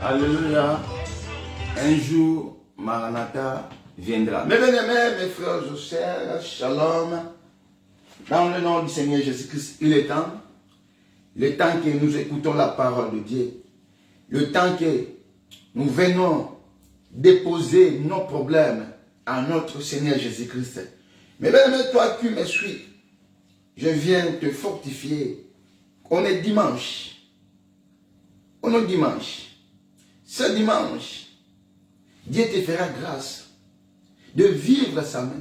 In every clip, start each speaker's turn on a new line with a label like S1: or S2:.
S1: Alléluia. Un jour, Maranatha viendra. Mes bien-aimés, mes frères et sœurs, shalom. Dans le nom du Seigneur Jésus-Christ, il est temps que nous écoutons la parole de Dieu. Le temps que nous venons déposer nos problèmes à notre Seigneur Jésus-Christ. Mais bien-aimé, toi qui me suis, je viens te fortifier. On est dimanche. On est dimanche. Ce dimanche, Dieu te fera grâce de vivre sa main,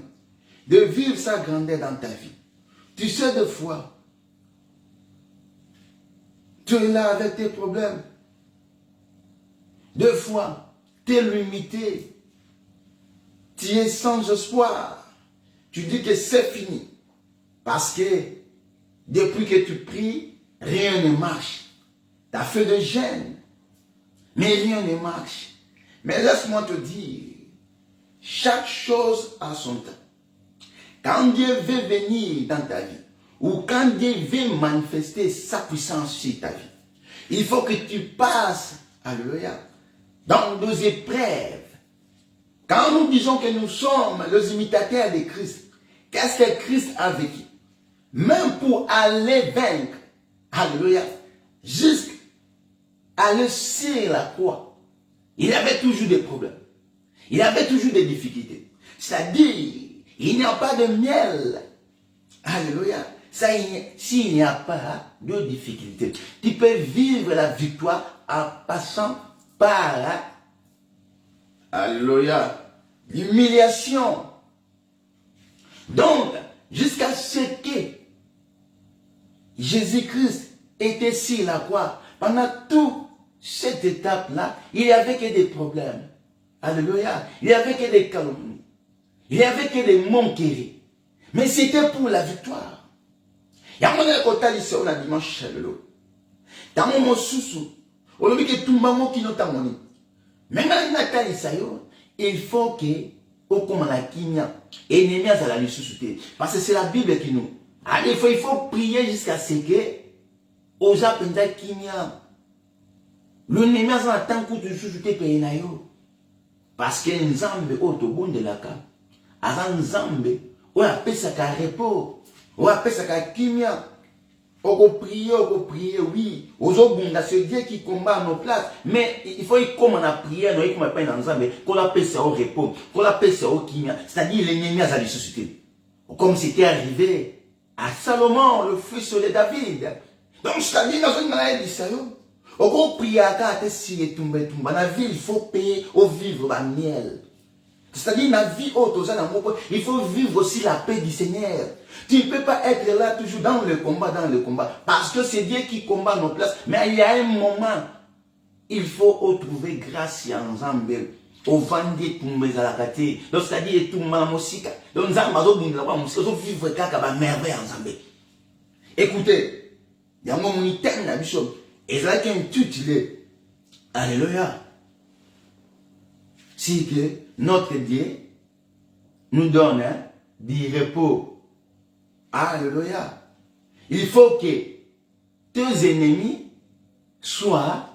S1: de vivre sa grandeur dans ta vie. Tu sais, des fois, tu es là avec tes problèmes. Deux fois, tu es limité. Tu es sans espoir. Tu dis que c'est fini. Parce que depuis que tu pries, rien ne marche. Tu as fait de jeûne, mais rien ne marche. Mais laisse-moi te dire, chaque chose a son temps. Quand Dieu veut venir dans ta vie, ou quand Dieu veut manifester sa puissance sur ta vie, il faut que tu passes, alléluia, dans deux épreuves. Quand nous disons que nous sommes les imitateurs de Christ, qu'est-ce que Christ a vécu? Même pour aller vaincre, alléluia, jusqu'à aller sur la croix, il avait toujours des problèmes. Il avait toujours des difficultés. C'est-à-dire, il n'y a pas de miel. Alléluia. S'il n'y a pas de difficulté, tu peux vivre la victoire en passant par, alléluia, l'humiliation. Donc, jusqu'à ce que Jésus-Christ était sur la croix, pendant toute cette étape-là, il n'y avait que des problèmes. Alléluia. Il n'y avait que des calomnies. Il n'y avait que des moqueries. Mais c'était pour la victoire. Il y a un côté ici, on a dimanche chaleur. Dans mon sous-sous, on a dit que tout le monde qui n'a pas de maintenant, il faut que, au comme la kimia, ennemi à la sous-souté. Parce que c'est la Bible qui nous. Il faut prier jusqu'à ce que, aux appels kimia, l'ennemi a un temps que tu sous-souté paye nayo. Parce que Nzambe autobon de la ka. Avant Nzambe, on appelle ça qu'un repos. On appelle ça qu'un kimia. On peut prier, oui. Aux autres, c'est Dieu qui combat à nos places. Mais il faut comme on a prié, nous comme on appelle Nzambe, qu'on appelle ça au repos, qu'on appelle ça au kimia. C'est-à-dire l'ennemi a la société. Comme c'était arrivé à Salomon, le fils de David. Donc, c'est-à-dire dans une maladie de Salomon. On peut prier à la si et tomber. Dans la vie, il faut payer au vivre la miel. C'est-à-dire, dans la vie, il faut vivre aussi la paix du Seigneur. Tu ne peux pas être là toujours dans le combat. Parce que c'est Dieu qui combat nos places. Mais il y a un moment, il faut retrouver grâce en Zambé. Au vendé tomber à la gâté. Donc, c'est-à-dire, tout le monde aussi. Donc, Zambé, il faut vivre la merveille en Zambé. Écoutez, il y a un moment où il t'aime la bishop. Et c'est là qu'il y a un tutilé. Alléluia. Si que notre Dieu nous donne du repos. Alléluia. Il faut que tes ennemis soient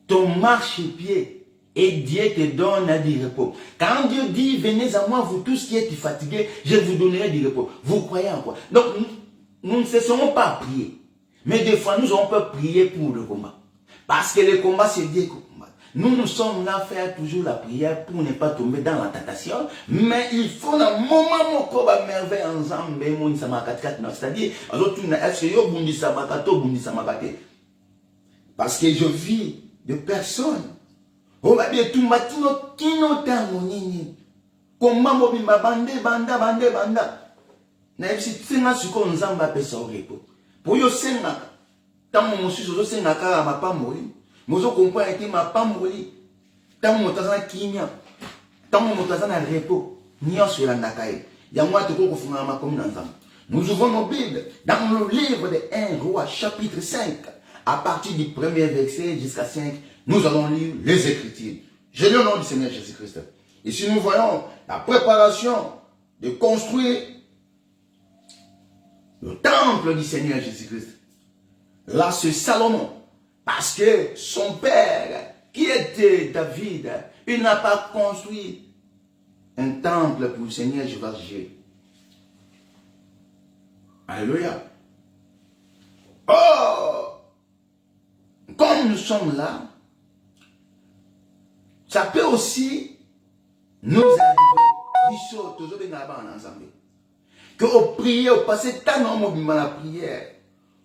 S1: ton marchepied et Dieu te donne du repos. Quand Dieu dit, venez à moi, vous tous qui êtes fatigués, je vous donnerai du repos. Vous croyez en quoi? Donc, nous ne cessons pas à prier. Mais des fois, nous, on peut prier pour le combat. Parce que le combat, c'est Dieu qui combat. Nous sommes là à faire toujours la prière pour ne pas tomber dans la tentation. Mais il faut un moment où on va merveille ensemble. C'est-à-dire, parce que je vis de personnes. On va dire tout matin, qui n'ont pas mon comment mobimba banda. Naïsi, c'est là ce qu'on s'en appelle ça au repos. Pour yo senga, tant mon susu zo senga ka ma pamoli, mozo comprend été ma pamoli, tant mon tazana kimia, tant mon tazana repos, nio sur la nakaï. Yamwa te ko funga ma comme dans. Nous ouvrons nos Bibles dans le livre de 1 Roi chapitre 5, à partir du premier verset jusqu'à 5, nous allons lire les Écritures. Je lis au nom du Seigneur Jésus-Christ. Ici nous voyons la préparation de construire le temple du Seigneur Jésus-Christ. Là, c'est Salomon. Parce que son père était David, il n'a pas construit un temple pour le Seigneur Jéhovah. Alléluia. Oh, comme nous sommes là, ça peut aussi nous arriver, que au prier, au passer tant de temps à la prière,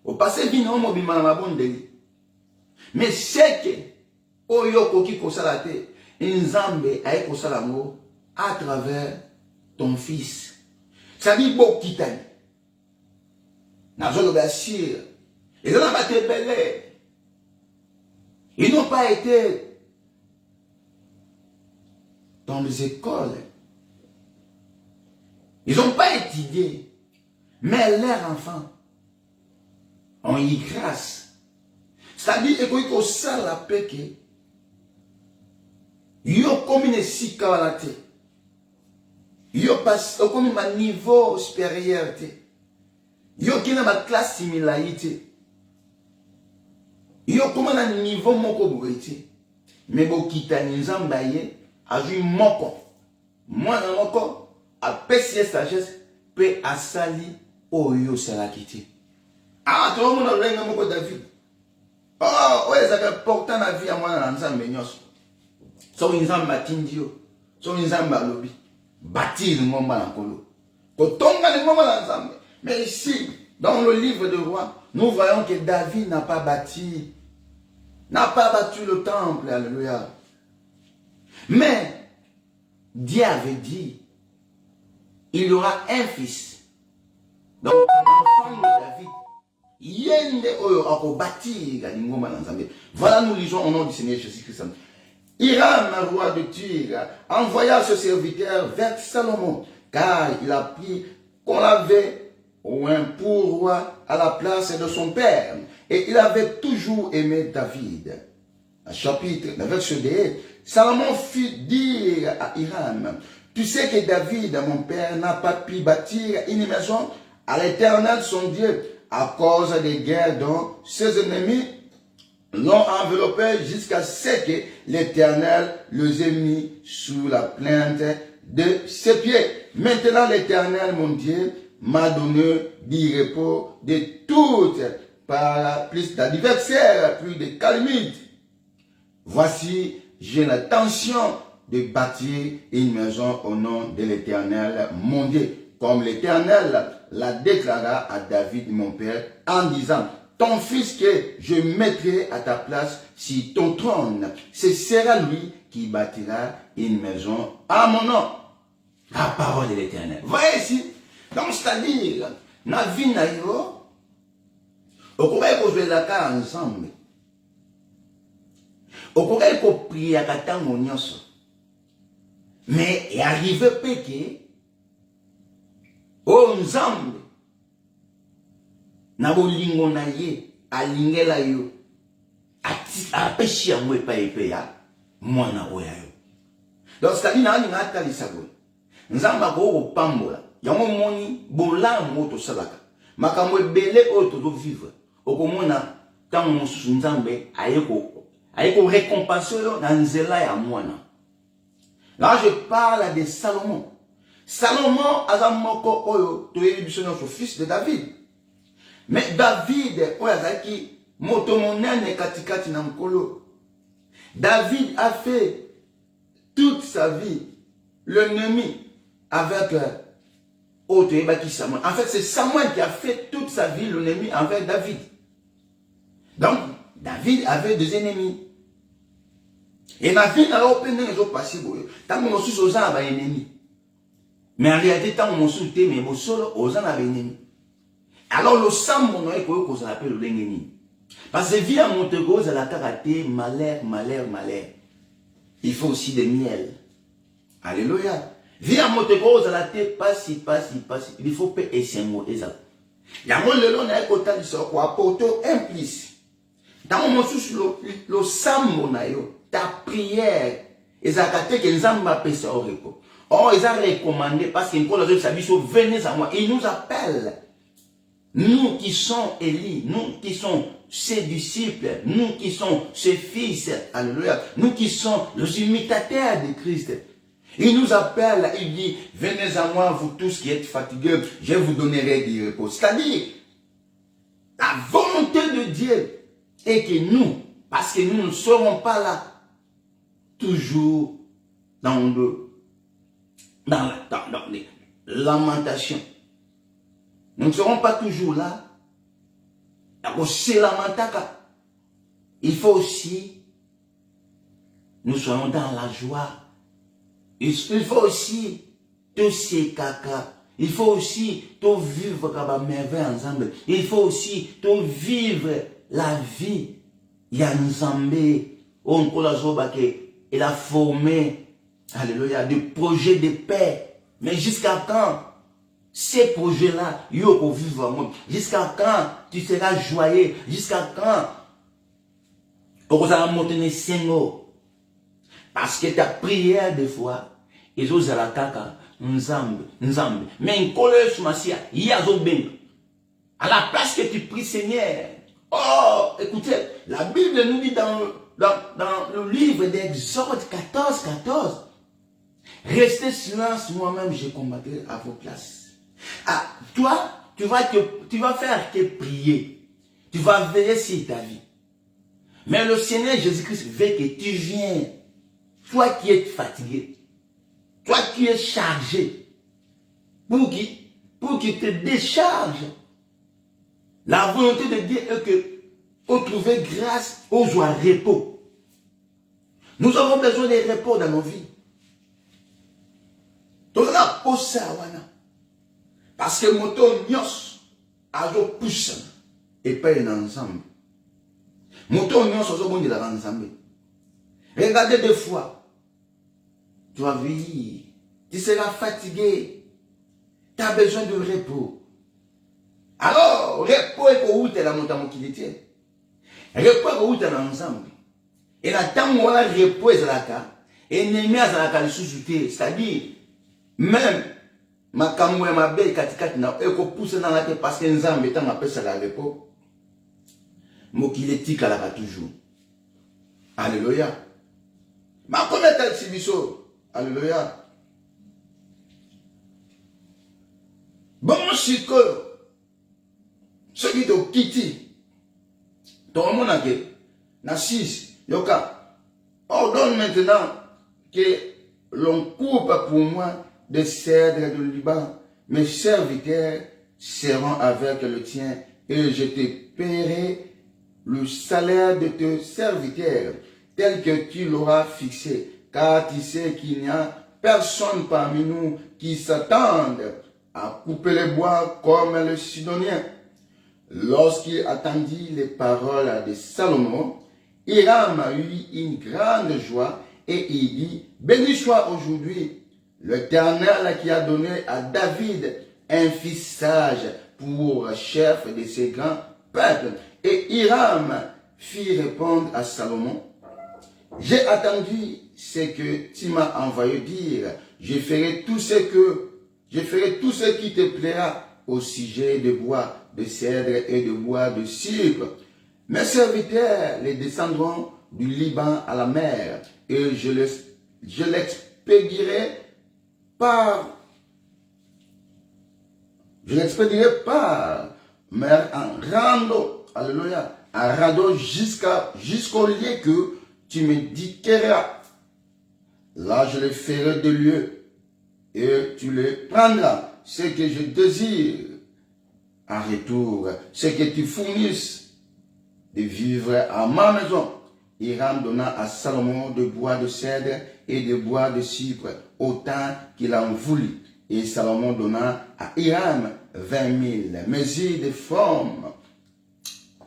S1: au passer du temps à la bonne délit. Mais c'est que, au yoko qui consalate, Nzambe a consalamo à travers ton fils. Ça dit beau kitani. Nazolo Bassir. Ils n'ont pas été belés. Ils n'ont pas été dans les écoles. Ils n'ont pas étudié. Mais leurs enfants ont eu grâce. C'est-à-dire qu'il faut que ça la paix que yo comme une sikawalate. Yo passe comme un niveau supérieur. Yo qui n'a pas classe similarité. Yo comme un niveau moko bourrité. Mais bo kitani nzambaye a vu moko. Moi na moko a pessier sagesse pe asali oyo salakiti. Ah tout le monde a renga moko David. Oh, ouais, ça fait portant la vie à moi dans nzambe nyos. So nzamba tindio. So nzamba lobi. Bâtir ngomba na kolo. Ko tonga ngomba na nzambe. Mais ici, dans le livre de Rois, nous voyons que David n'a pas bâti le temple, alléluia. Mais Dieu avait dit, il y aura un fils. Donc, l'enfant de David, yende oyo ako bâtir ngomba na nzambe. Voilà, nous lisons au nom du Seigneur Jésus-Christ. Hiram, roi de Tyr, envoya ce serviteur vers Salomon, car il a pris qu'on l'avait ou un pourroi à la place de son père. Et il avait toujours aimé David. Chapitre, verset 2, Salomon fit dire à Hiram, tu sais que David, mon père, n'a pas pu bâtir une maison à l'Éternel son Dieu à cause des guerres dont ses ennemis l'ont enveloppé jusqu'à ce que l'Éternel les ait mis sous la plainte de ses pieds. Maintenant l'Éternel, mon Dieu, m'a donné du repos de toutes par plus d'adversaires, plus de calamités. Voici, j'ai l'intention de bâtir une maison au nom de l'Éternel, mon Dieu, comme l'Éternel l'a déclaré à David, mon père, en disant, ton fils que je mettrai à ta place sur ton trône, ce sera lui qui bâtira une maison à mon nom. La parole de l'Éternel. Voyez ici. Donc, c'est-à-dire, na vie na yo, on pourrait construire la car ensemble. On pourrait prier à katango nyonso. Mais, il arrive péché, ensemble, na bolingo na ye, alingela yo, apeshi ya mwe pa epe ya, mwana oya yo. Donc, c'est-à-dire, na alinga atalisa go. Nzamba go pambola. Yango moni bolamu oto salaka makambo ebele oto do vivre okomona tango mosusu nzambe ayeko récompenser yo na nzela ya mwana. Là je parle de Salomon. Salomon azamoko oyo toyebi biso nyonso fils de David. Mais David oyo azaki moto monene katikati na mkolo. David a fait toute sa vie l'ennemi avec en fait, c'est Samuel qui a fait toute sa vie l'ennemi envers David. Donc, David avait des ennemis. Et David n'a pas pu les passer. Tant que nous sommes aux ennemis. Mais en réalité, tant que nous sommes aux ennemis. Alors, le sang, on a qu'on appelle l'ennemi. Parce que via Montego, à la karaté, malheur. Il faut aussi des miel. Alléluia. Via Montego, à la tête, passe. Il faut payer essengo. Il y a un lelo na ekota liso kwa poto implice. Dans mon sous le sambo na yo, ta prière, ezakate que nzamba pesa oreko. Oh, ils ont recommandé parce qu'une fois les autres s'habillent, venez à moi. Ils nous appellent. nous qui sommes Élie, nous qui sommes ses disciples, nous qui sommes ses fils, alléluia, nous qui sommes les imitateurs de Christ. Il nous appelle, il dit, venez à moi, vous tous qui êtes fatigués, je vous donnerai du repos. C'est-à-dire, la volonté de Dieu est que nous, parce que nous ne serons pas là, toujours dans les lamentations. Nous ne serons pas toujours là. Il faut aussi, nous soyons dans la joie. Il faut aussi te se caca. Il faut aussi te vivre comme merveille ensemble. Il faut aussi te vivre la vie. Il y a Nzambé. Il a formé, alléluia, des projets de paix. Mais jusqu'à quand ces projets-là, ils vont vivre? Jusqu'à quand tu seras joyeux? Jusqu'à quand tu vas monter 5 ans? Parce que ta prière des fois, ils ont la caca, Nzambe. Mais une colère sur ma sia, il y a bien. À la place que tu pries, Seigneur. Oh, écoutez, la Bible nous dit dans le livre d'Exode 14. Restez silence, moi-même je combattrai à vos places. Ah, toi, tu vas faire que prier. Tu vas veiller sur ta vie. Mais le Seigneur Jésus-Christ veut que tu viennes. Toi qui es fatigué. Toi qui es chargé. Pour qu'il te décharge. La volonté de Dieu est que pour trouver grâce aux joies, repos. Nous avons besoin de repos dans nos vies. Donc là, pour ça, parce que mon ton nyos a poussé et pas un ensemble. Mon ton nyos a bon de la ensemble. Regardez deux fois. Tu vas vieillir. Tu seras fatigué. Tu as besoin de repos. Alors, repos est pour où tu es la montagne qui était. Repos est pour où tu es ensemble. Et la temps où on a repos est la cas. Et n'aimez à la cas de sous-souté. C'est-à-dire, même, ma kamoué, ma belle, katikati, na, et qu'on pousse dans la tête parce que nous avons mettant ma pêche à la repos. Moi qui l'éthique à la toujours. Alléluia. Ma connaître à Sibiso. Alléluia. Bon, si que, celui de Kiti, ton monde a que, na 6, yoka, ordonne maintenant que l'on coupe pour moi des cèdres du Liban. Mes serviteurs seront avec le tien et je te paierai le salaire de tes serviteurs tel que tu l'auras fixé. Car tu sais qu'il n'y a personne parmi nous qui s'attende à couper les bois comme le Sidonien. Lorsqu'il attendit les paroles de Salomon, Hiram a eu une grande joie et il dit, béni soit aujourd'hui l'Éternel qui a donné à David un fils sage pour chef de ses grands peuples. Et Hiram fit répondre à Salomon, j'ai attendu ce que tu m'as envoyé dire, je ferai tout ce qui te plaira au sujet de bois de cèdre et de bois de cypre. Mes serviteurs les descendront du Liban à la mer et je l'expédierai par mer en rando, alléluia, en rando jusqu'au lieu que tu me indiqueras. Là, je le ferai de lieu et tu le prendras. Ce que je désire en retour, c'est que tu fournisses de vivre à ma maison. Hiram donna à Salomon de bois de cèdre et de bois de cypre, autant qu'il en voulut. Et Salomon donna à Hiram 20 000 mesures de forme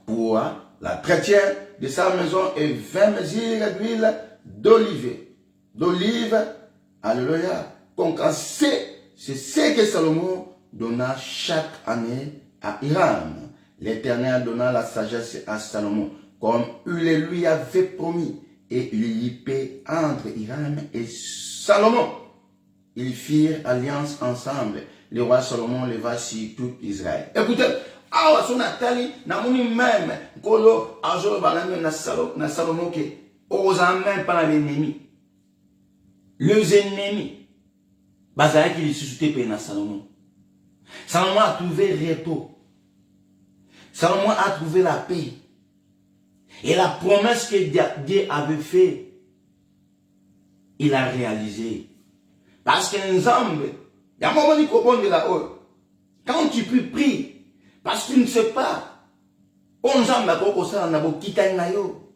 S1: pour l'entretien de sa maison et 20 mesures d'huile d'olive, alléluia. Donc c'est ce que Salomon donna chaque année à Hiram. L'Éternel donna la sagesse à Salomon, comme il lui avait promis, et il y paie entre Hiram et Salomon. Ils firent alliance ensemble. Le roi Salomon leva sur tout Israël. Écoutez, awa so natali namoni même kolo azolo banami na Salomon ke oza même pas l'ennemi. Les ennemis bazala qui les suscité pe na Salomon. Salomon a trouvé repos. Salomon a trouvé la paix. Et la promesse que Dieu avait fait, il a réalisé. Parce que Nzambe, il y a un moment où il là-haut. Quand tu peux prier, parce que tu ne sais pas, on Nzambe a kokosa na bo kita na yo.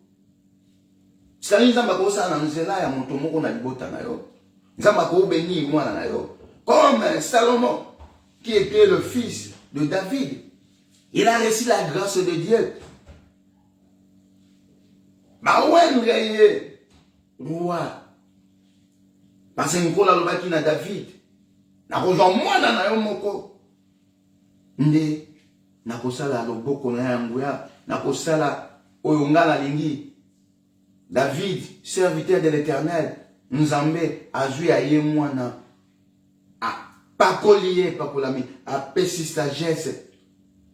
S1: C'est Nzambe a kokosa na nzela ya moto moko na libota na yo. Nzambe a ko béni mwana na yo. Comme Salomon, qui était le fils de David, il a reçu la grâce de Dieu. Ma ouen roi. Parce que Nkola lobaki na David. Na rejoint mwana na yo moko. Nde na kosala loboko na yango ya na kosala oyo ngala lingi. David, serviteur de l'Éternel, Nzambe azui a ye mwana a pakoliye pakolami a pesi sagesse.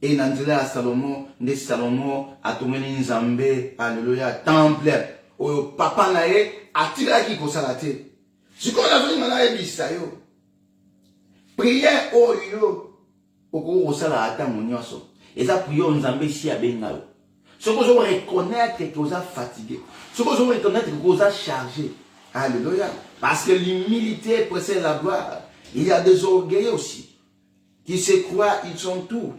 S1: Et Nandela Salomon, ne Salomon a tourné Nzambe, alléluia, temple. Oyo papa na ye atira ki kosalate. Si qu'on a venu na ebisa yo. Prière oyo oko kosala ata monyoso. Et ça prière Nzambe si abenga yo. Ce que vous reconnaître que vous êtes fatigué. Ce que vous reconnaître que vous êtes chargé. Alléluia. Parce que l'humilité précède la gloire. Il y a des orgueilleux aussi. Qui se croient, ils sont tout.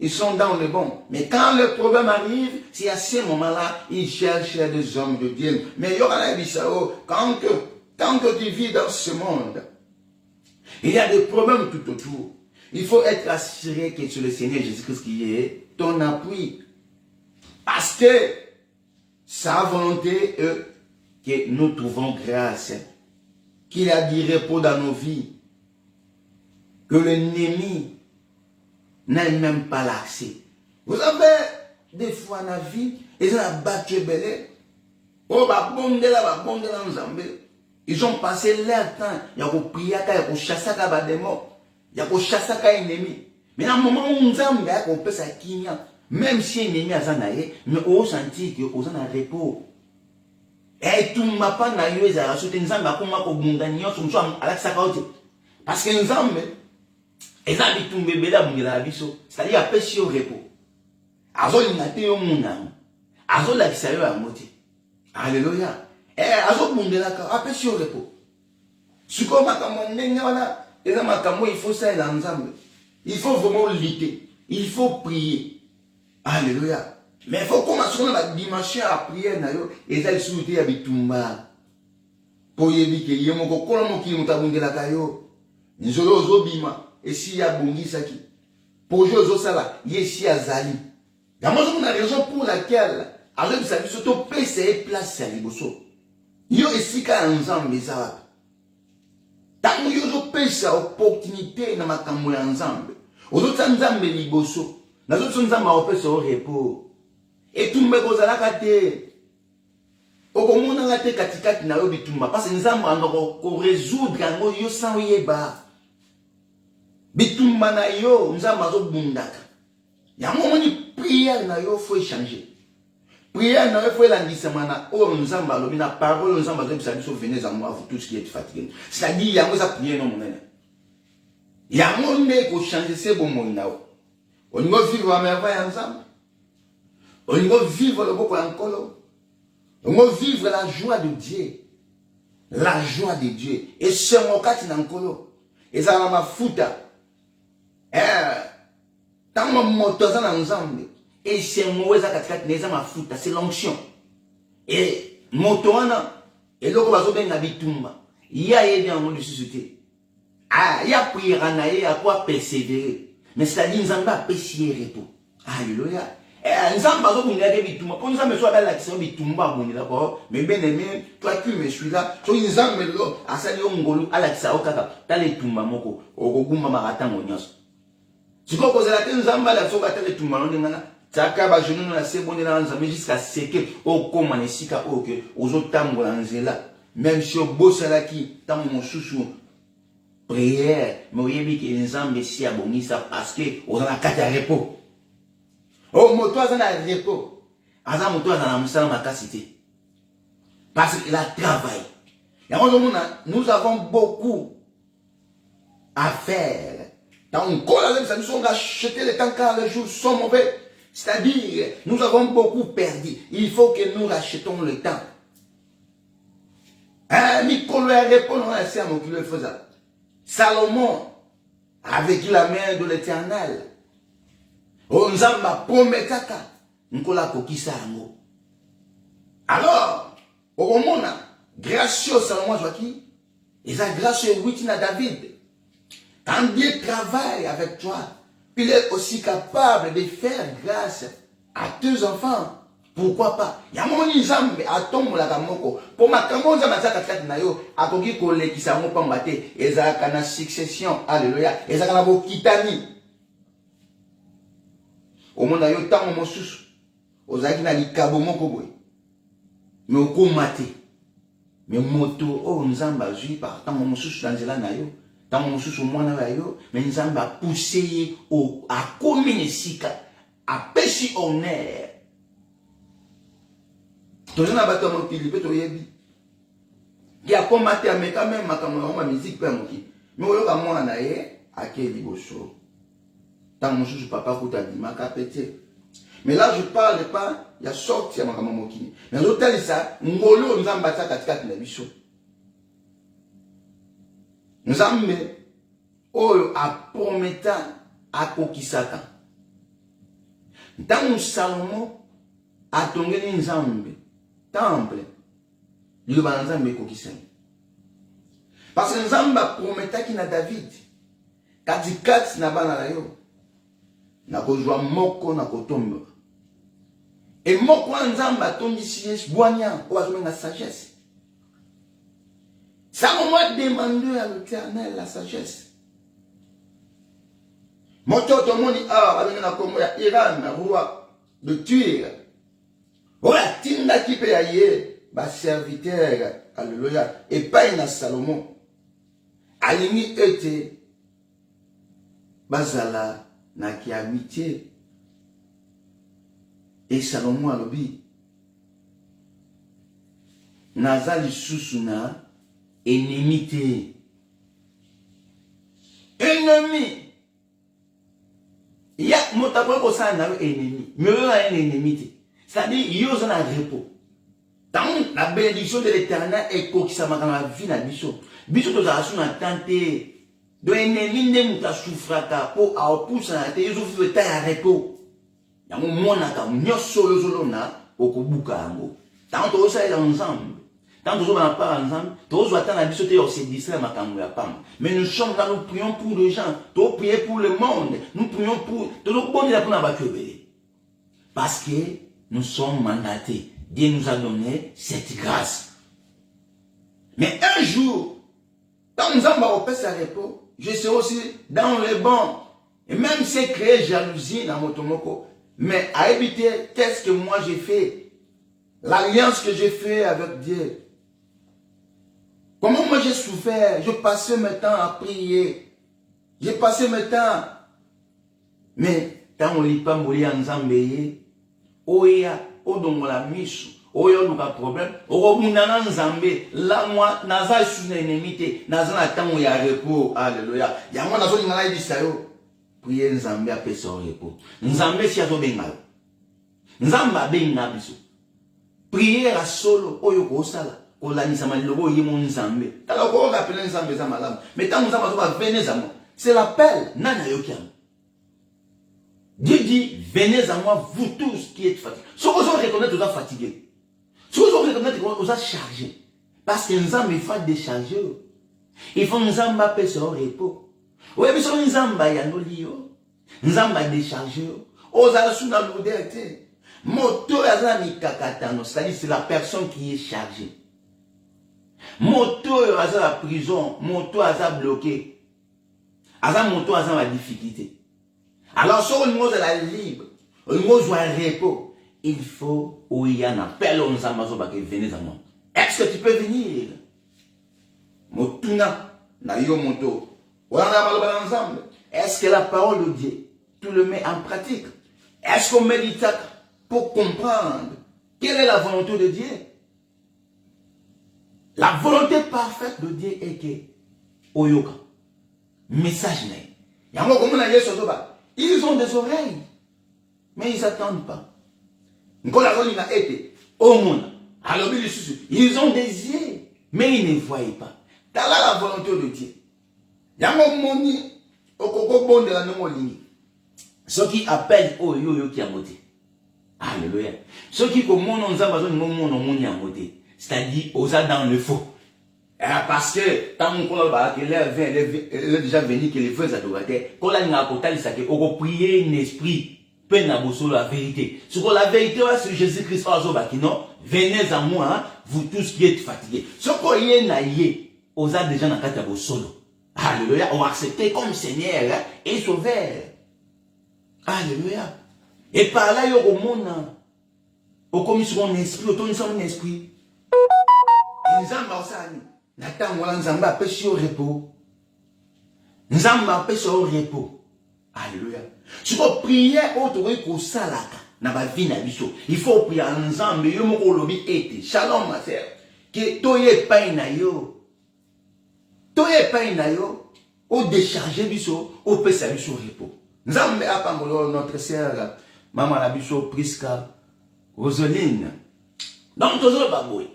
S1: Ils sont dans le bon. Mais quand le problème arrive, c'est à ce moment-là, ils cherchent des hommes de Dieu. Mais il y aura quand que tu vis dans ce monde, il y a des problèmes tout autour. Il faut être assuré que c'est le Seigneur Jésus-Christ qui est ton appui. Parce que sa volonté est que nous trouvons grâce. Qu'il y a du repos dans nos vies. Que l'ennemi n'a même pas l'accès. Vous avez des fois dans la vie, ils ont battu belé. Oh, ils ont passé leur temps. Il y a prié, il y a chassé les démons, il y a chassé les ennemis. Mais dans le moment où nous avons fait ça, même si l'ennemi a zanaé, mais on sentit que on a repos. Et tout m'a pas na yo ezala sote nzamba ko mako bunda nyonso mso ala sakauti. Parce que nzambe eza bitumbe bela bungela biso, c'est-à-dire apesi yo repos. Azo linate yo munana. Azo la kisayo ya moti. Alléluia. Azo bungela ka apesi yo repos. Siko makambo ndenge wana eza makambo il faut ça dans nzambe. Il faut vraiment lutter. Il faut prier. Alléluia. Mais il faut commencer à la dimension à prier et ça souhaiter à bitumba. Pour y que yemo ko kono ki mutabundela kayo. Nzolo zobima et si ya bongi saki. Pour jozo sala yesi azali. D'abord on a raison pour laquelle avec ça surtout PC place à liboso. Yo esika ensemble ça. Tant yo zo pesa opportunité na makambo ya nzambe. Ozo nzambe liboso. Na zo nzambe opesa au repos. Et tout le monde a raté. Au moment où on a raté katikati na yo bitumba parce que nzambe andoko résoudre ngo yo sans yeba. Bitumba na yo nzambe azo bundaka. Ya moment ni prière na yo faut changer. Prière na yo faut landisama na o nzambe alobi na parole nzambe azo bisa biso venez à moi vous tous qui êtes fatigués. C'est-à-dire yango za prière no monene. Ya monde ko changer c'est bon mon na. On va vivre à merveille ensemble. On va vivre le beau colo. On va vivre la joie de Dieu. La joie de Dieu. Et ce mokati nankolo. Et ça m'a fouta. Tant mon motoza ensemble. Et c'est moi katikati neza ma fouta. C'est l'onction. Et motoana. Et loko bazo ben nabitumba. Ya yé bien mon de société. Ah, ya priera na ye à quoi persévérer. Mais c'est-à-dire nzamba apprécier repos. Alléluia. Nzamba zo bungela ke bitumba ko nzambe so abala kiso bitumba bungela ko mais bien aimé toi qui me suis là so nzambe lo asali ngolu ala kisa okaka tale tumba moko okogumba makata ngonyoso siko ko zela ke nzamba la so ka tale tumba no ngana tsaka ba jeune na sebonde na nzambe jusqu'à ce que okoma nesika oke ozotambola nzela même si obosala ki tamu mosusu prière mais oyebi ke nzambe si abongisa parce que ozana kata repos. Oh, moto a un repos. Aza moto a un musala makasité. Parce qu'il a travaillé. Nous avons beaucoup à faire. Dans le corps, nous sommes achetés les temps car les jours sont mauvais. C'est-à-dire, nous avons beaucoup perdu. Il faut que nous rachetons le temps. Salomon, avec la main de l'Éternel, Onzamba prometaka, Nkola kokisa ango. Alors, au moment, gracieux Salomon Joaki, et ça gracieux Witina David, quand Dieu travaille avec toi, il est aussi capable de faire grâce à tes enfants. Pourquoi pas? Yamoni Zambe atomo la kamoko. Pour ma kamonza mazaka kat na yo, akoki kole kisango pambate, ezaka na succession. Alléluia. Ezaka na bokitani. Au monde yo tango mosusu. Ozaki na likabo moko boy. Mais okomate. Mais moto o nzamba zui par tango mosusu dans zela na yo. Tango mosusu mwana wa yo, mais nzamba pousser au a kominesika, a peshi honneur. Toujours na bato mon pili pe to yebi. Ki a combattre ameka même makamwa ma musique pe moki. Mais oyo ka mwana na ye akeli boso. Tant mon chouchou papa kuta di maka pété. Mais là je parle pas ya sorti ya makamwa moki. Mais l'hôtel ça ngolo nzamba ta katikati na biso. Nzambe oyo a prometa akokisaka. Dans Salomon a tongeli nzambe temple, le banzambe kokisani. Parce que nzamba prometaki na David, kati na bana na yo, na kozwa moko na kotomba. Et moko nzamba tondisi boanya, ou azome na sagesse. Ça m'a demandé à l'Éternel la sagesse. Moto moni avec na kombo ya Iran, na roi de tuer. Voilà, tinda qui peut y ba serviteur, alléluia, et pas na Salomon. Alimi ete bazala na ki amitié. Et Salomon alobi nazali susuna ennemité. Ennemi. Il y a motako ko sa na ennemi. Mais il y a un ennemi. C'est-à-dire, il y a un repos. Tant la bénédiction de l'Éternel est qui ça m'a dans la vie, la mission. Biso to za suna tenter de ennemi ne muta souffraka pour a pousse na te ils ont fait ta repos. Ya mo mona ka nyoso yo zolona okubuka ngo. Tant to ça est ensemble. Tant to zo na pas ensemble, to zo attendre biso te se distraire makambo ya pam. Mais nous sommes là, nous prions pour les gens, to prier pour le monde, nous prions pour to lo boni la pour na ba kebele. Parce que nous sommes mandatés. Dieu nous a donné cette grâce. Mais un jour, quand nous avons repris sa repos, je serai aussi dans les bancs. Et même si c'est créé jalousie dans mon tomoko, mais à éviter, qu'est-ce que moi j'ai fait? L'alliance que j'ai fait avec Dieu. Comment moi j'ai souffert? Je passais mes temps à prier. J'ai passé mes temps. Mais, quand on lit pas mourir en Zambéé, oya odongola misu oyo luka problème okomuna nzambe la moi naza sous enemité naza na tango ya repos. Alléluia. Yango nazo ngala ibisa yo prier nzambe apesa repos. Nzambe si azo benga nzamba benga biso prier a solo oyo ko sala ko lanisa malobo yimo nzambe tala ko rappeler nzambe za malamu mais tango nzamba zo ba venez à moi c'est l'appel nana yokiam. Dieu dit, venez à moi, vous tous qui êtes fatigués. Si vous reconnaissez que vous êtes fatigués, si vous reconnaissez que vous êtes chargés, parce que nous avons fait décharger, il faut nous avons paix sur le repos. Oui, mais si nous avons fait nous avons décharger, nous avons sous la lourdeur. Moto azani kakatano, c'est-à-dire c'est la personne qui est chargée. Moto aza la prison, moto aza bloqué. Aza moto aza la difficulté. Alors, sur le mot de la libre, le mot de repos, il faut, où il y a un appel aux Amazons qui venez à moi. Est-ce que tu peux venir? Motuna, na yo moto. Est-ce que la parole de Dieu, tu le mets en pratique? Est-ce qu'on médite pour comprendre quelle est la volonté de Dieu? La volonté parfaite de Dieu est que Oyoka. Message n'est. Ils ont des oreilles, mais ils n'attendent pas. Ils ont des yeux, mais ils ne voient pas. T'as là la volonté de Dieu. Ceux qui appellent Oyo qui a moté. Alléluia. Ceux qui commandent c'est-à-dire aux dans le faux. Parce que tant qu'on a déjà venu que les vrais adorateurs, quand on a on prier un esprit, peine à la vérité. Ce que la vérité, c'est Jésus-Christ, venez à moi, vous tous qui êtes fatigués. Ce qu'on y est, aux a déjà dans le solo. Alléluia. On accepté comme Seigneur et Sauveur. Alléluia. Et par là, il y a au monde, au commis sur mon esprit, au tourner sur mon esprit. Nzamba pêche au repos. Nzamba pêche au repos. Alléluia. Si vous priez autour de salaka, na ba vie na biso. Il faut prier Nzamba yo moko lobi ete. Shalom ma sœur. Que toye pain na yo. Toye pain na yo. Au décharger biso, au pêche biso repos. Nzamba apangolo notre sœur maman la biso Priska Roseline. Donc toujours baboy.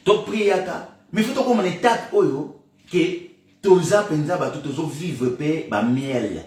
S1: To priaka, mais faut comme une étape oyo que toza penza ba tozo vivre pe ba miel.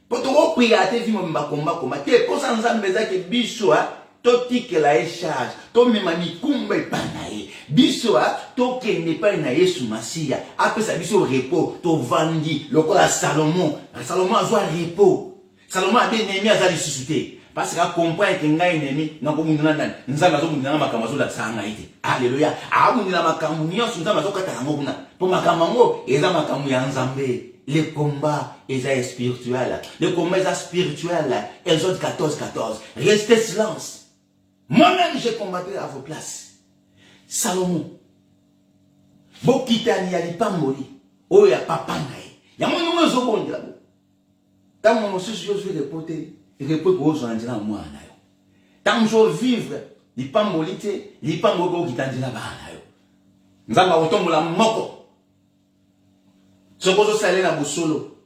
S1: Pour to priate vivre ba combat comme te ko sanza mbeza ke biso to tike la charge, to memani kumba panaye. Biso to kende pa na Yesu Masia, après ça biso repos, to vandi lokola Salomon. Salomon a joie repos. Salomon a bien aimé azali suscité. Parce qu'il comprend que ngai ennemi na ko mundana ndani nzanga zo mundana makamazo la tsanga ite. Alléluia. A mundana makamu nyonso nzamba zo kata ngo buna. Po makamango eza makamu ya nzambe. Les combats eza spirituel. Les combats eza spirituel. Exode 14:14. Restez silence. Moi-même j'ai combattu à vos places. Salomon. Bokitani ya lipamboli. O ya papa ngai. Ya monu zo bondela. Tant mon souci je vais reporter. Et que pour vous en dire moi tant que vivre il pas molité il pas moko qui tandina bana yo nzamba otombola moko soko zo sale na busolo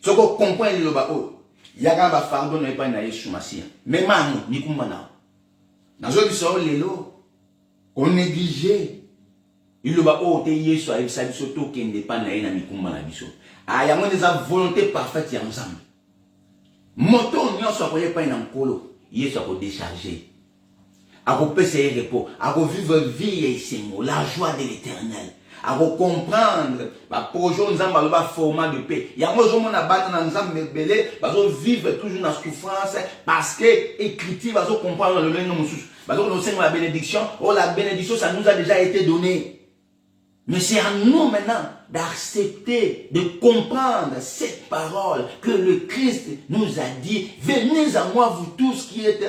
S1: soko comprendre le ba o yaka ba fardo na pa na Yesu Masia mais mamu ni kumana nazo biso lelo on négligé il le ba o te Yesu a bisa biso to kende pa na ina mikumba na biso aya mo des volonté parfaite ya nzamba. Moto nyonso akoye pa na nkolo Yesu ako décharger ako pese repos ako vivre vie et simo la joie de l'Éternel ako comprendre ba projet nzamba ba format de paix ya mo zo mona bana na nzamba belé ba zo vivre toujours na souffrance parce que écriture ba zo comprendre le nom mususu ba zo no senga la bénédiction la bénédiction ça nous a déjà été donné. Mais c'est à nous maintenant d'accepter, de comprendre cette parole que le Christ nous a dit. Venez à moi vous tous qui êtes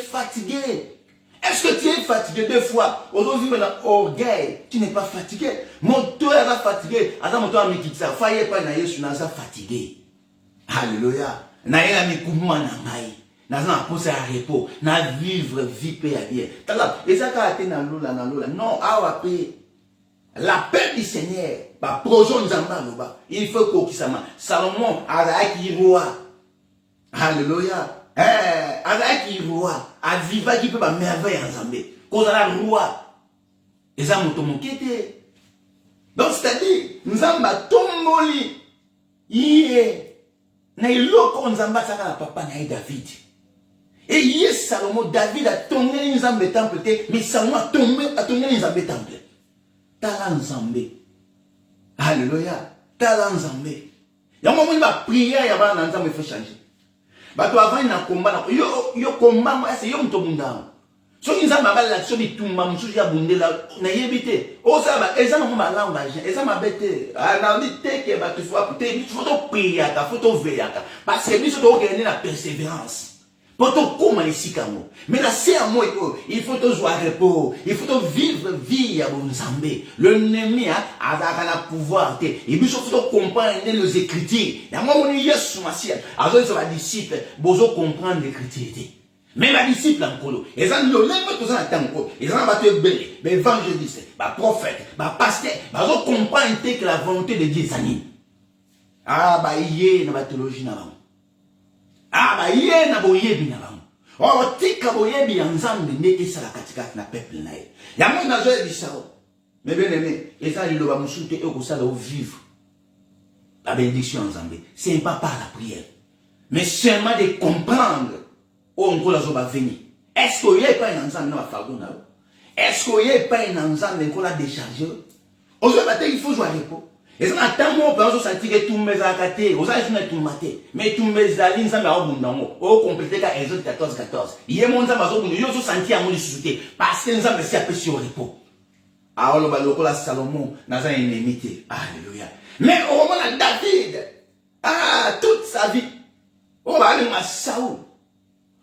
S1: fatigués. Est-ce que tu es fatigué deux fois? Aujourd'hui, maintenant, orgueil, tu n'es pas fatigué. Mon tour est fatigué. Attends, mon tour, mais ça faille pas, na Yesu, na fatigué. Alléluia. Na yela mi kouma na ngai. Na poser à repos, na vivre vie paix à bien. Et ça a été na lola. Non, la paix du Seigneur, bah projet nzamba loba. Il faut qu'on qui sama. Salomon azaki roi. Alléluia. Azaki roi. A viva qui peut ba merveille nzambe. Cause la roi. Et ça mon kete. Donc c'est-à-dire nzamba tomboli. Yé. Na iloko nzamba saka na papa na David. Et yes, Salomon, David a tombé dans Nzambe temple, mais Salomon a tombé dans Nzambe temple. Tala Nzambe. Alléluia. Tala Nzambe. Il y a un moment où il va prier, il y a un Nzambe fait changer. Bah, tu avant, il y a un combat. Yo combat, c'est yo mtomunda. So Nzambe a la so di tumba, moussou ya bunde la, na yebite. Oh, ça va, et ça, non, ma langue, et ça m'a bêté. Ah, n'a dit, que, tu faut prier, il faut veiller. Parce que, nous, on gagner la persévérance. Pour te comment ici kamo. Mais là c'est à moi il faut te jouer repos, il faut te vivre vie à bon zambé. Le ennemi a un pouvoir te. Et puis surtout comprendre les écritures. La moi on y est sous ma ciel. Alors ça va disciple, besoin comprendre l'écriture. Mais la disciple encore, ils ont le même tout ça tango, ils ont battu belé, mais évangéliste, bah prophète, bah pasteur, bah on comprendre que la volonté de Dieu s'anime. Ah bah yé na ba théologie na ba. Ah bah yé na boyebi na ba. Oh tika boyebi ya nzambe ndeke sala katikati na peuple na ye. Ya mo na zo ebisao. Mais bien aimé, et ça il va musute et ko sala vivre. La bénédiction nzambe, c'est pas par la prière, mais seulement de comprendre. On va venir. Est-ce qu'il n'y a pas un ensemble dans la fardeau? Est-ce qu'il n'y a pas un ensemble dans la décharge? Aujourd'hui, il faut jouer à repos. Et ça, attends-moi, on peut sentir que tout mes accatés, vous avez tout maté. Mais tout mes alines, ça m'a abondamment. Au complété qu'à Exode 14. Il y a mon zamba, il faut sentir à mon souté. Parce que nous avons fait apprécier au repos. Alors, le baloko la Salomon, n'a pas un ennemi. Alléluia. Mais au moment de David, toute sa vie, on va aller à Saoul.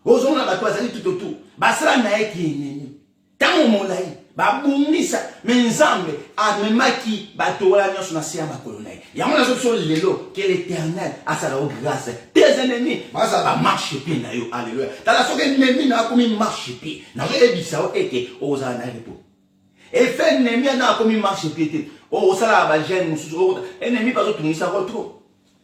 S1: Ozon na bato azali tout autour. Basala na ye ki enemi. Tango molai, babungisa, mais nzambe amemaki bato wala nyonso na siya bakolo na ye. Yango na zo lelo que l'Éternel a sa grâce. Tes ennemis, basa ba marche pied na yo. Alléluia. Tala soke ennemi na komi marche pied. Na zo ebisa o eke oza na repo. Et fait ennemi na komi marche pied. O sala ba jeune mususu o ennemi ba zo tunisa ko trop.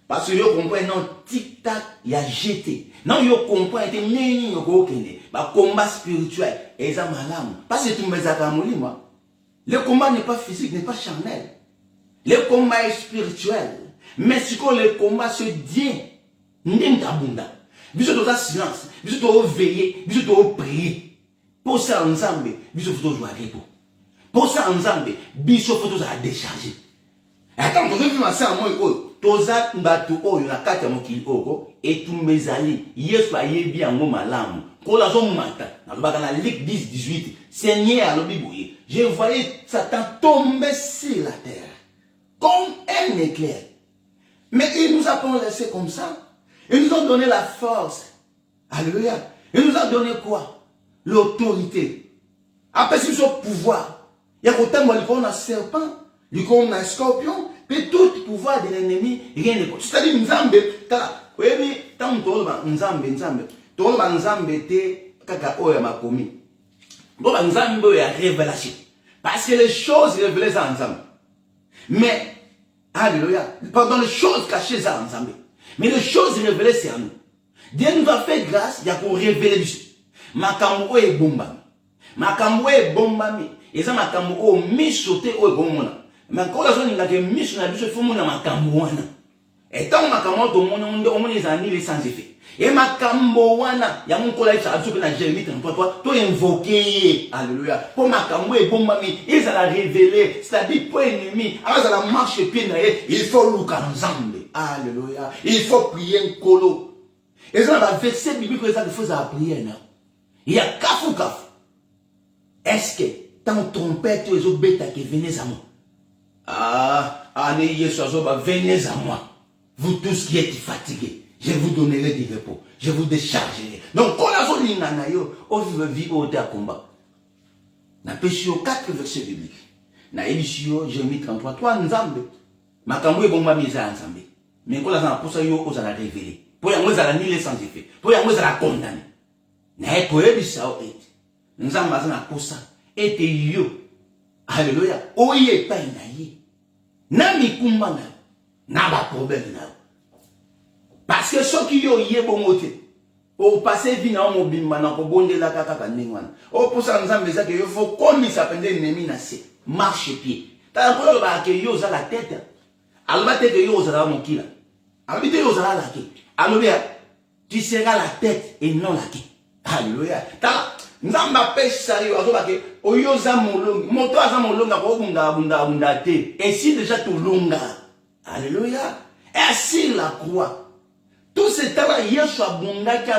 S1: Parce que vous comprenez, non, tic-tac, il a jeté. Non, vous comprenez, bah combat spirituel. Et ça m'a parce que tout me moi. Le combat n'est pas physique, n'est pas charnel. Le combat est spirituel. Mais si le combat se dit, n'est pas abondant. Vous êtes silence, vous êtes veiller, vous êtes prier. Pour ça, ensemble, vous êtes jouer à repos. Pour ça, ensemble, vous êtes décharger. Attends, vous avez vu ça en moi, toza mbatu oyo na kati ya mokili oko etumbezali Yesu ayebi yango malamu kola zo mata na lobaka na Luc 10:18 Seigneur alobi boye je voyais Satan tomber sur la terre comme un éclair, mais il nous a pas laissé comme ça. Il nous a donné la force. Alléluia. Il nous a donné quoi? L'autorité. Après c'est son pouvoir. Il y a autant de un serpent, il y a un scorpion. Mais tout pouvoir de l'ennemi, rien n'est possible. C'est-à-dire, Nzambe, oui, tant que Nzambe, kaka oya makomi. Bon, Nzambe est révélation. Parce que les choses révélées à Nzambe. Mais, alléluia, pardon, les choses cachées à Nzambe. Mais les choses révélées, c'est à nous. Dieu nous a fait grâce, il y a pour révéler du makambo est bombami. Makambo est bombami. Et ça, makambo est mis sauté au bombona. Mais quand la zone est mise sur la bouche, il faut mon makamboana. Et tant makambo, on les annule sans effet. Et makamboana, il y a mon collègue, ça a besoin de Jérémie 33, toi invoquer, alléluia. Pour makambo et bon mami, ils ont révélé, c'est-à-dire pour ennemi, alors ça la marche pied naïe, il faut louer ensemble, alléluia. Il faut prier un colo. Et ça va verser biblique que ça il faut ça prier là. Il y a kafou kafou. Est-ce que tant trompette les autres bêtes qui venez à moi? Venez à moi. Vous tous qui êtes fatigués, je vous donnerai du repos. Je vous déchargerai. Donc, quand la zone est on veut vivre au combat. Na péché 4 versets bibliques. Na émission, Jérémie 33, 3 Nzambe. Makambo est bon, ma mise ensemble. Mais quand la zone pour ça, on a révélé. Pour y avoir la nile sans effet. Pour y avoir la condamner. Na pour y avoir Nzambe a pour ça. Et yo. Alléluia. Oye pas inaye. Nami kumbana. Na ba problème na. Parce que ceux qui ont yé bon moté. Au passé vina mo bimana ko bonde la kaka kanengwana. O pour ça Nzambe ça que il faut comme il s'appelle ennemi na se. Marche pied. Ta ko ba que yo za la tête. Alba te que yo za la mokila. Albi te yo za la queue. Alléluia. Tu seras la tête et non la queue. Alléluia. Ta Nzamba pêche sérieux azoba ke oyoza molongi moto aza molonga ko bunda te et si déjà tout longa. Alléluia. Et sur la croix tout ce temps-là Yesu abundaki.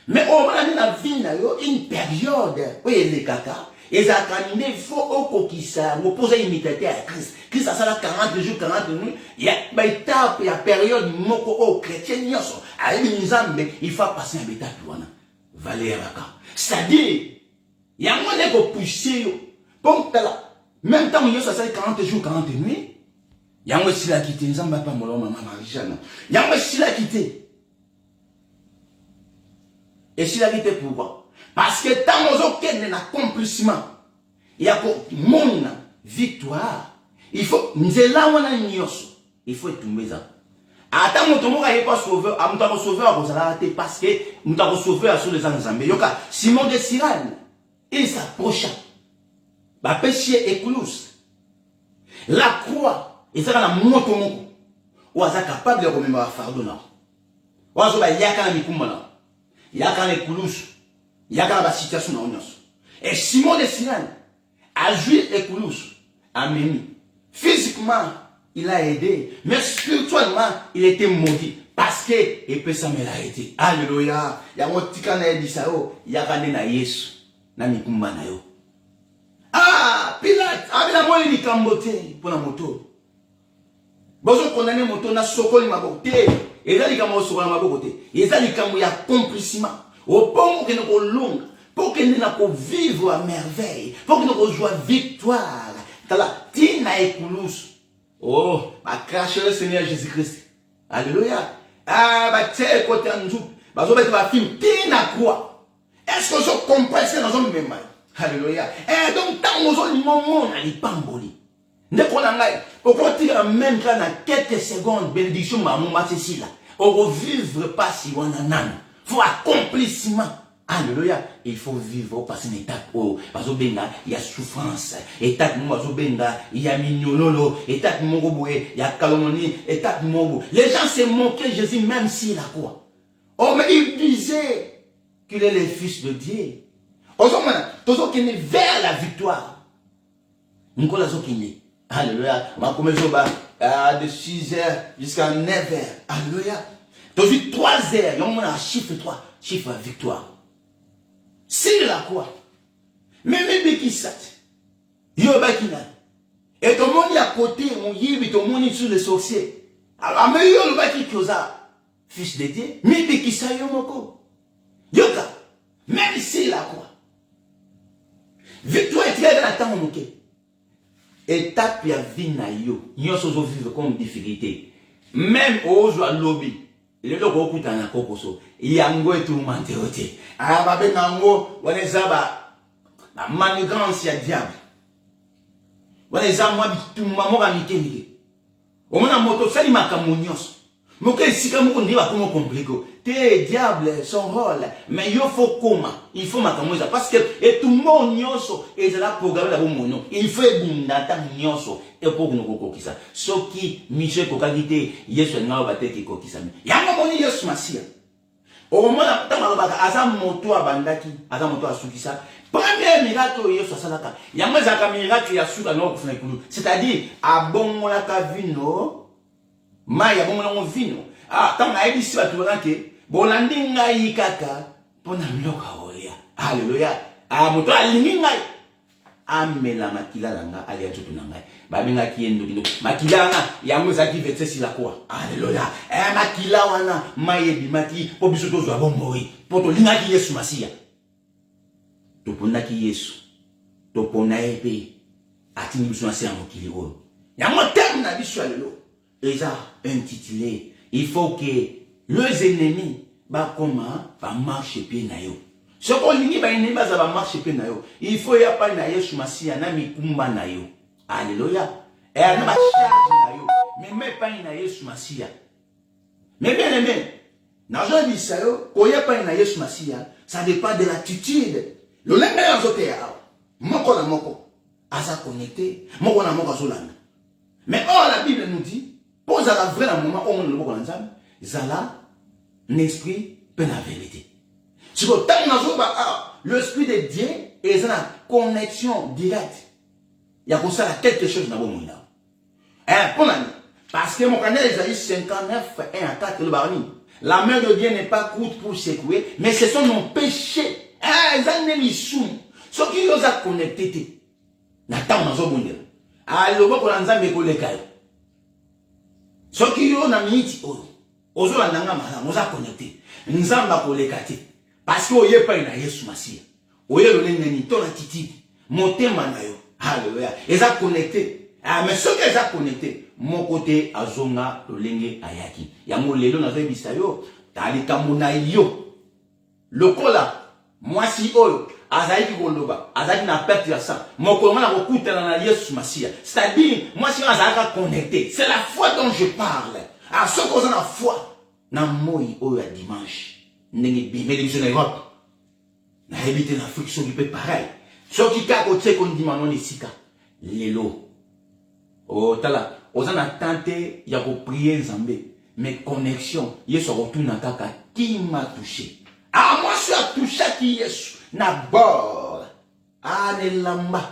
S1: Mais on va aller dans la vie na yo une période où il est kaka il faut au qui ça, on pose imitateur à Christ. Christ a ça 40 jours, 40 nuits. Il y a une étape, il y a période, moko chrétien, il faut passer une étape. C'est-à-dire, il y a un moment qu'on pousse, même temps, il y a 40 jours, 40 nuits. Il y a un aussi la quitté, il y a un aussi la quitté. Et si la quitté pourquoi? Parce que tant qu'il y a un accomplissement, il y a mon victoire. Il faut, il faut tomber ça. Attends, mon tomo n'est pas sauveur, à mon sauveur, vous allez parce que nous avons sauveur sur les ensembles. Yoka, Simon de Cyrène, il s'approcha. Bah, péché et coulous. La croix. Et ça, la moto, ou à capable de remémorer un fardeau. Ou à ça, il y a quand même il y a quand même coulous. Il y a quand même la situation dans l'union. Et Simon de Cyrène a joué et coulous. A mis. Physiquement, il a aidé. Mais spirituellement, il était maudit. Parce que, et puis ça me l'a été. Alléluia. Il y a un petit canard dit ça. Il y a quand même Yesu. Na mikumba na yo. Ah, Pilate. Ah, la moelle ni kambote pour la moto. Bozo condamné moto na sokoli mabote. Et là, il y a un sokoli mabote. Et là, il y a un accomplissement. Au point où nous longue, pour que nous puissions vivre à merveille, pour que nous puissions victoire. Tala, tina et koulous. Oh, ma crache le Seigneur Jésus-Christ. Alléluia. Ah, bah, tiens, côté en dessous. Bah, vous va film, tina quoi? Est-ce que vous comprenez dans un même? Alléluia. Et donc, tant que vous avez un moment, on pas emboli. Ne prenons pas. Au côté, même quand dans quelques secondes, bénédiction, ma maman, c'est ici là. On ne vivre pas si on en a. Il faut accomplissement. Alléluia. Il faut vivre, passer une étape. Parce que il y a souffrance. Étape, il y a mignonolo. Étape, il y a calomnie. Étape, les gens se moquaient de Jésus, même s'il a quoi. Oh, mais il disait qu'il est le fils de Dieu. Toujours qu'il est vers la victoire. Nous avons qu'il alléluia. De 6h jusqu'à 9h. Alléluia. Toujours 3h. On a chiffre 3. Chiffre victoire. C'est la quoi? Même qui sat. Yoba qui n'a. Et tout le monde est à côté. On y est, tout le monde est sur les sorciers. Alors, mais yoba qui ça. Fils de Dieu. Mais qui ça yomoko. Yoka. Même si la quoi. Victoire est très dans la temps au étape ya vie na yo nyonso zo vivre comme difficulté même aux lobby le loko okutana kokoso yango etumante ote ah babe nango wana zaba na manigance ya diable wana za mwa bitumba moka mikemike omona moto sali makambo nyonso moke sika moko ndi ba komo compliqué te diable son rôle mais il faut comment il faut makambo ça parce que et tout monde nyonso et là programme la bomono il faut bundata nyonso et pour nous kokokisa soki michel kokagite yesu ngao bateki kokisa yango moni yesu masia au moment la tama baka asa moto abandaki asa moto asukisa premier miracle yesu asalaka yango zaka miracle ya suka no kufuna ikulu c'est-à-dire abongola ka vino Maya bon mon vino. Ah, tant na ebisi ba tuwa ke bolandi ngai kaka pona loka olia. Alléluia. Ah, moto alingi ngai. Amela makila langa ali atutu ngai. Ba binga kiendo kilo. Makila na yango zaki vetse sila kwa. Alléluia. Makila wana maye bimaki po biso to zwa bomboi. Po to linga ki Yesu masia. To pona ki Yesu. To pona ebe. Atini biso na se amokili o. Yango tem na biso alelo. Déjà intitulé, il faut que les ennemis marcher pied na yo. Ce qu'on dit ba ennemi ba marcher pied na yo. Il faut y a pas na Yesu Masia na mikumba na yo. Alléluia. Et na ba charge na yo. Mais pas na Yesu Masia. Mais bien aimé, na je dis ça yo, ko ya pas na Yesu Masia, ça dépend de l'attitude. Le lenga ya zote ya. Moko na moko asa connecté, moko na moko azolanda. Mais la Bible nous dit pose à la vraie moment où on ne peut pas zala l'esprit peut la vérité. Si vous l'esprit de Dieu est une connexion directe. Il y a comme ça quelque chose dans vos mots. Parce que mon canal Isaïe 59, 1 à 4, le barni. La main de Dieu n'est pas courte pour secouer, mais ce sont nos péchés. Les ennemis sont. Ce qui nous a connecté, n'attend dans un monde. Alors, on a un zambé pour les cas. Ce qui nous a mis, on a connecté. Nous avons pour les cas. Parce qu'on n'y a pas une Yesu Masia. On y a le neni, ton attitude, monter manayo. Alléluia. Ils ont connecté. Ah, mais ce qu'ils ont connecté, mon côté, azonga, le lenge ayaki. Yango lelo na zebi sayo, tali kamuna yo. Le kola, moi si oyo, azaiki koloba, azaiki na perte ya sang. Mon koloma na kokuta na Yesu Masia. C'est-à-dire, moi si azaka connecté, c'est la foi dont je parle. Ah, ce qu'on a la foi, na moi oyo à dimanche. N'engue bimé l'émission d'Europe. Na habité en Afrique, ce qui peut pareil. Ce qui a côté qu'on dit maintenant ici, l'élo. Oh, tala, on a tenté, il y a pour prier Zambé. Mais connexion, il se retourne à kaka, qui m'a touché. Ah, moi, je suis touché qui est na bord. Ah, ne lamba.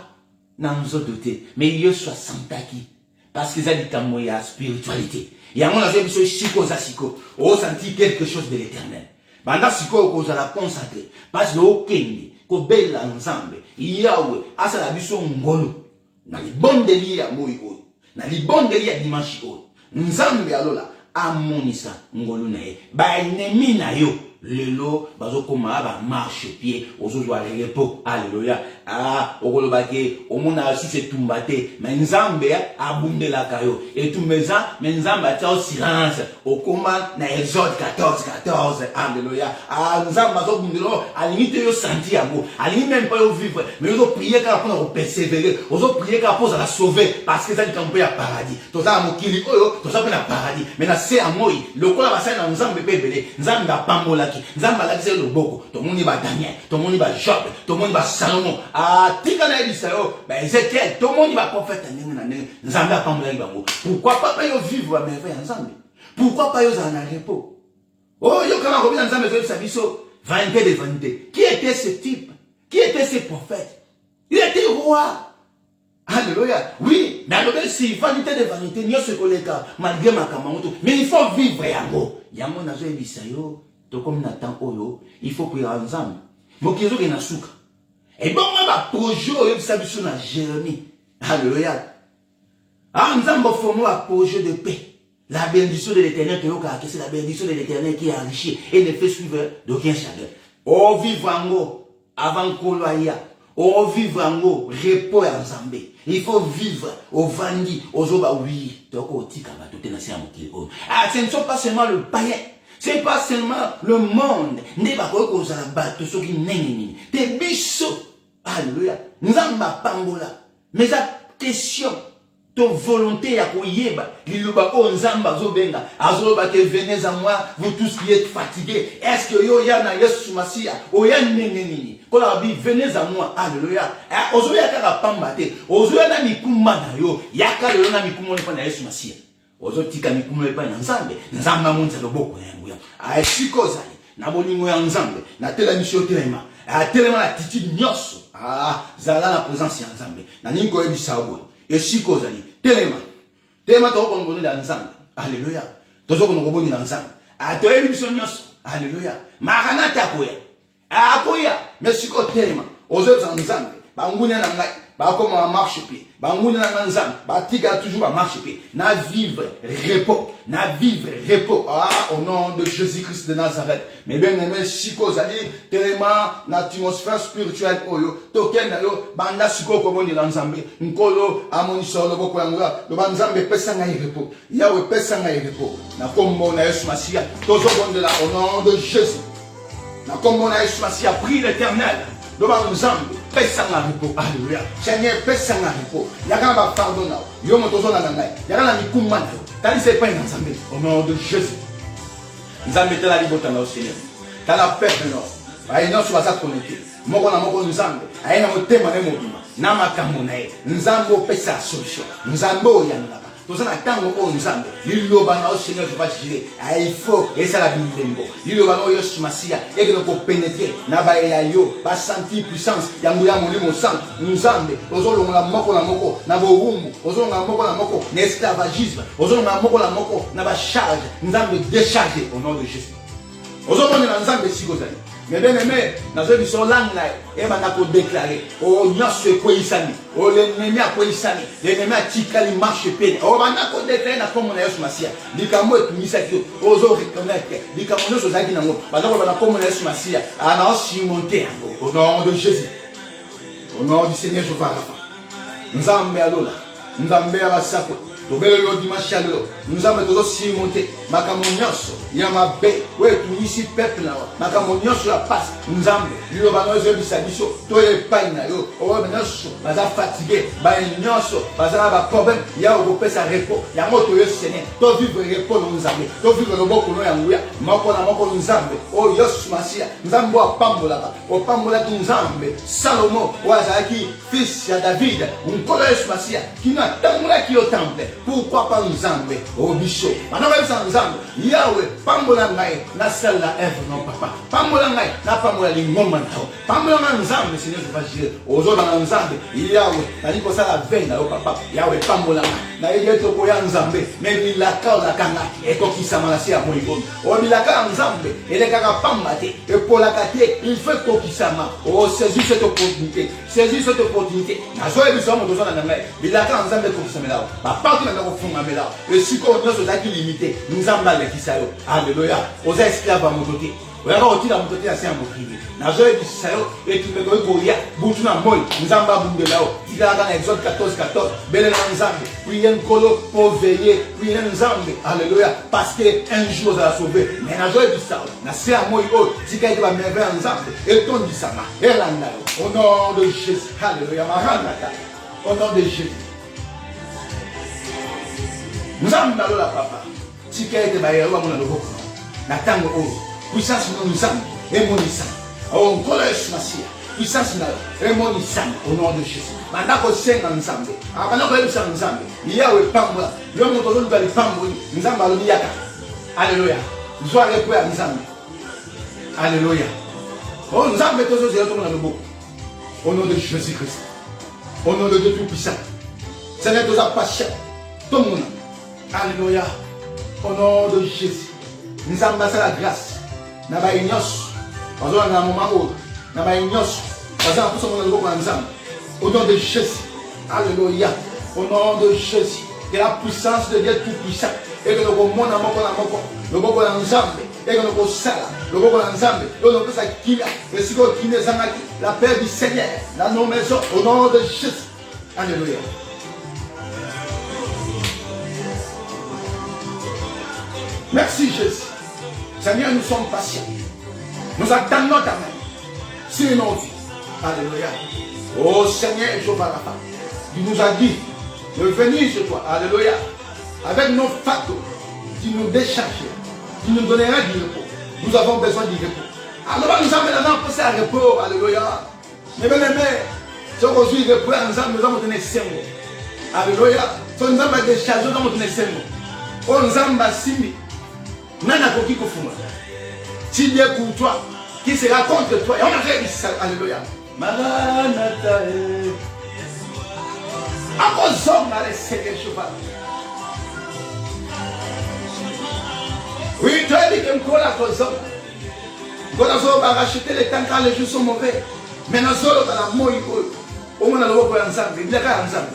S1: Na nous doté. Mais il soit santaki. Parce qu'ils ont dit qu'il y a spiritualité. Il y a mon avis, monsieur, chico, zasiko. Oh, senti quelque chose de l'éternel. Banda siko ko za la consacrer parce que okende ko bela nzambe yawe asa la biso ngolo na libondeli ya moyi oyo na libondeli ya dimanche oyo nzambe alola amonisa ngolo na ye ba ennemi na yo lelo bazokoma ba marche pied ozozwa repos. Alléluia. Ah, okolobake omona su se tumbate mais nzambe abundela kayo et tout meza mais nzambe atia silence okoma na Exode 14. Alléluia. Ah, nzambe azobundelo alingi yo senti yango alingi même pas yo vivre mais yo prier car pour persévérer ozo prier car pour la sauver parce que ça dit kampo ya paradis toza mokili oyo toza pe na paradis mais na se amoi lokola basai na nzambe pe belé nzambe apambola nzambe alakisa le boko tomoni ba Daniel tomoni ba Job tomoni ba Salomon. Ah, tika na Eliseo, ben Ezekiel, tout le monde va prophète nzambe apambola bango. Pourquoi pas yo vivre à merveille ensemble? Pourquoi pas yo en repos? Oh, yo kana ko bien nzambe zo sabiso vanité de vanité. Qui était ce type? Qui était ce prophète? Il était roi. Alléluia. Oui, mais alors si vanité de vanité, n'y a ce collègue malgré ma kamamoto, mais il faut vivre yango. Yango na zo Eliseo, to comme Nathan oyo, il faut prier ensemble. Mokizo ke na suka. Et bon, moi, ma projet, ça me sonne à Jérémie. Alléluia. Ah, nous avons formé un projet de paix. La bénédiction de l'éternel, c'est la bénédiction de l'éternel qui est enrichie et ne fait suivre d'aucun chagrin. Oh, vivre en haut, avant qu'on loya. Oh, vivre en haut, repos ensemble. Il faut vivre au Vandi, aux Oba, oui. Ah, ce ne sont pas seulement le païen. C'est pas seulement le monde. N'est pas quoi qu'on s'en bat, tout ce qui n'est t'es bisso. Alléluia. Nous avons ma pambola. Mais la question, ton volonté à koyeba, liluba ko nzamba zobenga, azoba ke venez à moi, vous tous qui êtes fatigués. Est-ce que yo ya na Yesu Masia, o ya nini? Kola bi venez à moi. Alléluia. Ozoya ka pambate, ozoya na mikuma na yo, yaka yo na mikuma na Yesu Masia. Ozotika mikuma pa na nzambe, nzamba munza loboko yangu ya. Ashiko zali, na bolingo ya nzambe, na tela misio telema. Tellement l'attitude nyos. Ah, zala la présence ya nzambe. Na ningo ebisa bo. Eshiko zali. Tellement to ko ngoni na nzambe. Alléluia. Tozo ko ngoboni na nzambe. To ebisa nyos. Alléluia. Marana takoya. Akoya. Mesiko tellement. Ozo za nzambe. Ba nguni na ngai. Ba koma marche pied. Ba nguni na nzambe. Ba tika toujours ba marche pied. Na vivre repos. Na vivre repos. Ah, au nom de Jésus-Christ de Nazareth. Mais bien aimé, siko zali, tellement l'atmosphère spirituelle oyo, token na yo, banda siko komoni na nzambe, nkolo amoni solo boko yanga, lo banzambe pesa ngai repos. Yawe pesa ngai repos. Na kombo na Yesu Masia, tozo bondela au nom de Jésus. Na kombo na Yesu Masia, prie l'Éternel. Le banzambe pesa ngai repos. Alléluia. Seigneur pesa ngai repos. Yaka ba pardonna. Yo motozo na ngai. Yaka na mikuma na yo. Tali c'est pas nzambe au nom de Jésus. Nzambe tala libota na Seigneur. Tala peuple non. Ba ino so baza connecté. Moko na moko nzambe. Aina motema ne mobima. Na makambo na ye. Nzambe opesa solution. Nzambe oyanga. Tozana tango o nzambe. Liloba na Seigneur va gérer. Il faut et ça la bilembo. Liloba no Yesu Masia et que ko pénétrer na ba ya yo, ba sentir puissance ya nguya molimo sang. Nzambe ozolo la moko na borumu. Ozolo na moko na moko na esclavagisme. Ozolo na moko na moko na ba charge. Nzambe décharger au nom de Jésus. Ozolo na nzambe sikozali. Mais bien aimé, dans une langue là, et on déclaré, oh, nyos e koisani, oh, l'ennemi a koisani, l'ennemi a tikali marche peine, oh, on déclaré na comme on a eu masia, dikamo et misaki, oh, zo reconnaître, dikamo no sozaki nango, pendant qu'on a comme on a eu masia, on a surmonté au nom de Jésus, au nom du Seigneur Jéhovah. Nous avons alola, nous avons basako. Tobelo dimanche alelo nous avons toujours surmonté makamonyoso ya mabe we tunisi peuple na makamonyoso ya passe nous avons yo banozo bisabiso to e paina yo o banoso baza fatigué ba nyoso baza ba problème ya o pesa repos ya moto yo Seigneur to vivre repos nous avons to vivre le boko no ya nguya mako na mako nous avons o yosu masia nous avons bo pambola ba o pambola nous avons Salomon wazaki fils ya David un kolo yosu masia kina tamula ki au temple. Pourquoi pas Nzambe au bicho? Maintenant même Nzambe, Yahweh, pambola ngai na salle la Ève non papa. Pambola ngai na pambola lingoma nao. Pambola Nzambe Seigneur je vais gérer. Ozo na Nzambe, Yahweh, na liko sala veille na papa. Yahweh pambola ngai. Na yeto ko ya Nzambe, mais bilaka la kanga e ko kisama la sia moibo. O bilaka Nzambe, ele kaka pambate e pola kate, il faut ko kisama. O saisis cette opportunité. Saisis cette opportunité. Na zo e biso mo dozo na ngai. Bilaka Nzambe ko kisama la. Papa et si on a limité, nous avons mal qui ça. Alléluia. Aux esclaves à mon côté. Regarde, on tire à mon côté, c'est un mot privé. N'a jamais dit ça. Et tu me dis que nous avons nous avons boum de là-haut. Tu vas dans Exode 14, Belle Nzambe. Priez un colo pour veiller. Priez Nzambe. Alléluia. Parce qu'un jour, ça va sauver. Mais n'a jamais dit ça. N'a c'est un mot si quelqu'un va merveiller Nzambe. Et ton dit ça. Et là, au nom de Jésus. Alléluia. Au nom de Jésus. Nous avons la papa. Si quelqu'un est baillé, on a le beaucoup. N'attendons pas. Puissance nous avons. Et mon sang. On colère sur ma scie. Puissance nous avons. Et mon sang. Au nom de Jésus. Maintenant qu'on sait ensemble. Maintenant qu'on est ensemble. Il y a un pambola. Le monde nous va les pambola. Nous avons le yaka. Alléluia. Nous avons répondu à nous avons. Alléluia. Oh, nous avons mis tous les autres dans le beaucoup. Au nom de Jésus-Christ. Au nom de Dieu Tout-Puissant. Seigneur, nous avons pas cher. Tout le monde. Alléluia. Au nom de Jésus. Nous avons la grâce. Nous avons une ignos. Nous avons un moment où nous avons une ignos. Nous avons un peu au nom de Jésus. Alléluia. Au nom de Jésus. Que la puissance de Dieu Tout-Puissant. Et que nous avons mon amour, nous avons ensemble. Et que nous avons ça. Nous avons ensemble. Nous avons ça qui est. Et si vous avez la paix du Seigneur dans nos maisons. Au nom de Jésus. Alléluia. Merci Jésus. Seigneur, nous sommes patients. Nous attendons ta main sur nos vies. Alléluia. Oh Seigneur, Jéhovah Rapha, tu nous as dit de venir chez toi. Alléluia. Avec nos fardeaux, tu nous décharges. Tu nous donneras du repos. Nous avons besoin du repos. Alors nous avons pensé à repos. Alléluia. Mais bien aimé, si aujourd'hui repos ensemble, nous avons donné 5 mots. Alléluia. Si nous avons déchargé, nous avons donné 5 mots. Oh, nous avons bassimé. Nana koki kofuma. Si Dieu pour toi, qui sera contre toi? Et on a réussi ça. Alléluia. Maranatha. Encore homme à l'essai cheval. Oui, tu as dit que encore la cause homme. Quand on va racheter les temps quand les jours sont mauvais. Mais nous sommes dans la mort. Au moins, nous allons ensemble. Il y a ensemble.